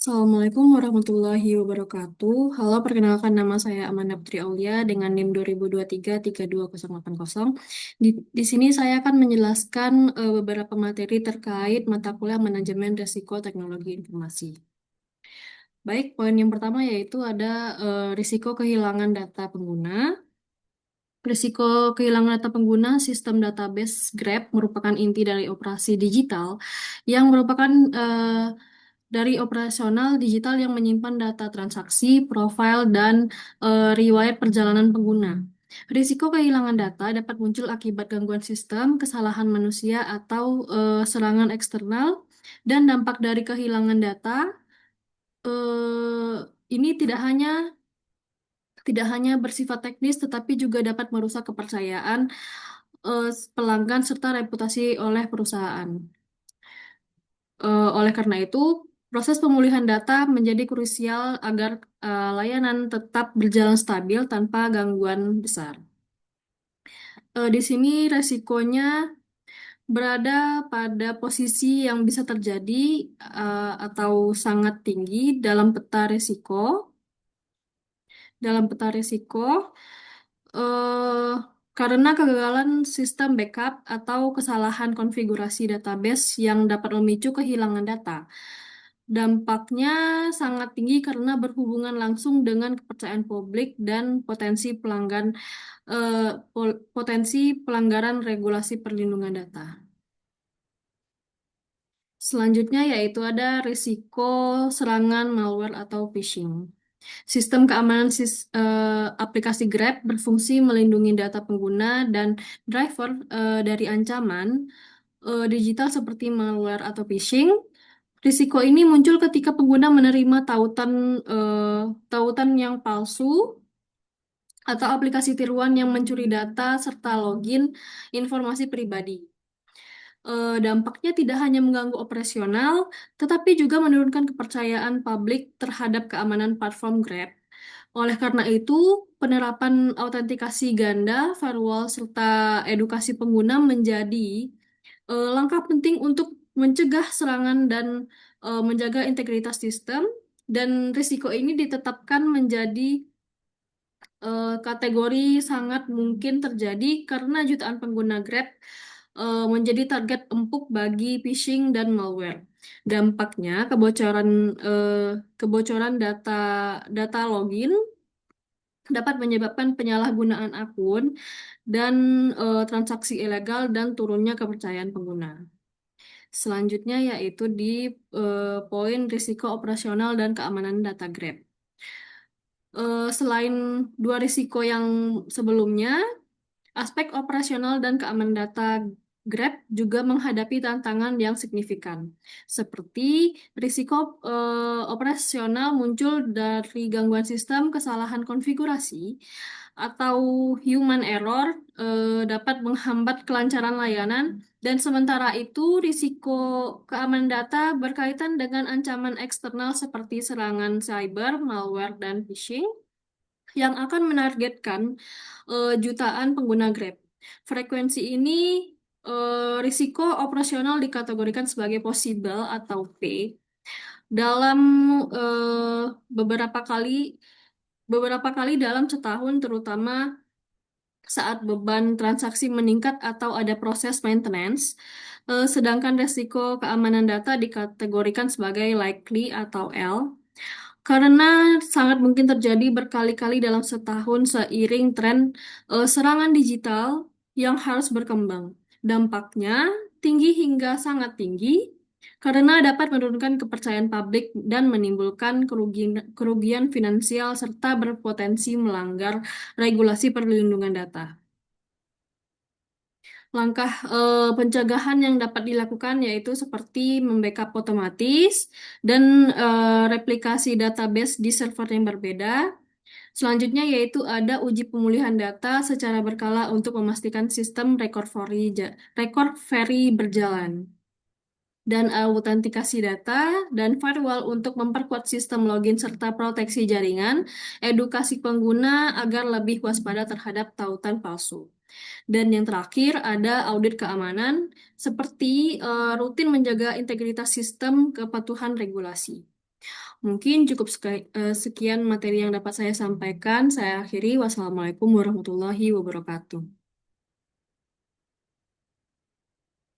Assalamualaikum warahmatullahi wabarakatuh. Halo, perkenalkan nama saya Amanda Putri Aulia dengan NIM 2023-32080. Di sini saya akan menjelaskan beberapa materi terkait mata kuliah manajemen risiko teknologi informasi. Baik, poin yang pertama yaitu ada risiko kehilangan data pengguna. Risiko kehilangan data pengguna sistem database Grab merupakan inti dari operasi digital yang merupakan dari operasional digital yang menyimpan data transaksi, profil, dan riwayat perjalanan pengguna. Risiko kehilangan data dapat muncul akibat gangguan sistem, kesalahan manusia, atau serangan eksternal, dan dampak dari kehilangan data ini tidak hanya bersifat teknis, tetapi juga dapat merusak kepercayaan pelanggan serta reputasi oleh perusahaan. Oleh karena itu, proses pemulihan data menjadi krusial agar layanan tetap berjalan stabil tanpa gangguan besar. Di sini resikonya berada pada posisi yang bisa terjadi atau sangat tinggi dalam peta risiko. Dalam peta risiko, eh, karena kegagalan sistem backup atau kesalahan konfigurasi database yang dapat memicu kehilangan data. Dampaknya sangat tinggi karena berhubungan langsung dengan kepercayaan publik dan eh, potensi pelanggaran regulasi perlindungan data. Selanjutnya yaitu ada risiko serangan malware atau phishing. Sistem keamanan aplikasi Grab berfungsi melindungi data pengguna dan driver dari ancaman digital seperti malware atau phishing. Risiko ini muncul ketika pengguna menerima tautan yang palsu atau aplikasi tiruan yang mencuri data serta login informasi pribadi. Dampaknya tidak hanya mengganggu operasional, tetapi juga menurunkan kepercayaan publik terhadap keamanan platform Grab. Oleh karena itu, penerapan autentikasi ganda, firewall, serta edukasi pengguna menjadi langkah penting untuk mencegah serangan dan menjaga integritas sistem. Dan risiko ini ditetapkan menjadi kategori sangat mungkin terjadi karena jutaan pengguna Grab menjadi target empuk bagi phishing dan malware. Dampaknya eh, kebocoran data login dapat menyebabkan penyalahgunaan akun dan transaksi ilegal dan turunnya kepercayaan pengguna. Selanjutnya yaitu di poin risiko operasional dan keamanan data Grab. Selain dua risiko yang sebelumnya, aspek operasional dan keamanan data Grab juga menghadapi tantangan yang signifikan, seperti risiko operasional muncul dari gangguan sistem, kesalahan konfigurasi, atau human error dapat menghambat kelancaran layanan, dan sementara itu risiko keamanan data berkaitan dengan ancaman eksternal seperti serangan cyber, malware, dan phishing yang akan menargetkan jutaan pengguna Grab. Frekuensi ini risiko operasional dikategorikan sebagai possible atau P dalam eh, beberapa kali beberapa kali dalam setahun, terutama saat beban transaksi meningkat atau ada proses maintenance. Sedangkan risiko keamanan data dikategorikan sebagai likely atau L. Karena sangat mungkin terjadi berkali-kali dalam setahun seiring tren serangan digital yang harus berkembang. Dampaknya tinggi hingga sangat tinggi karena dapat menurunkan kepercayaan publik dan menimbulkan kerugian finansial serta berpotensi melanggar regulasi perlindungan data. Langkah pencegahan yang dapat dilakukan yaitu seperti membackup otomatis dan replikasi database di server yang berbeda. Selanjutnya yaitu ada uji pemulihan data secara berkala untuk memastikan sistem recovery berjalan. Dan autentikasi data dan firewall untuk memperkuat sistem login serta proteksi jaringan, edukasi pengguna agar lebih waspada terhadap tautan palsu. Dan yang terakhir ada audit keamanan seperti rutin menjaga integritas sistem, kepatuhan regulasi. Mungkin cukup sekian materi yang dapat saya sampaikan. Saya akhiri. Wassalamualaikum warahmatullahi wabarakatuh.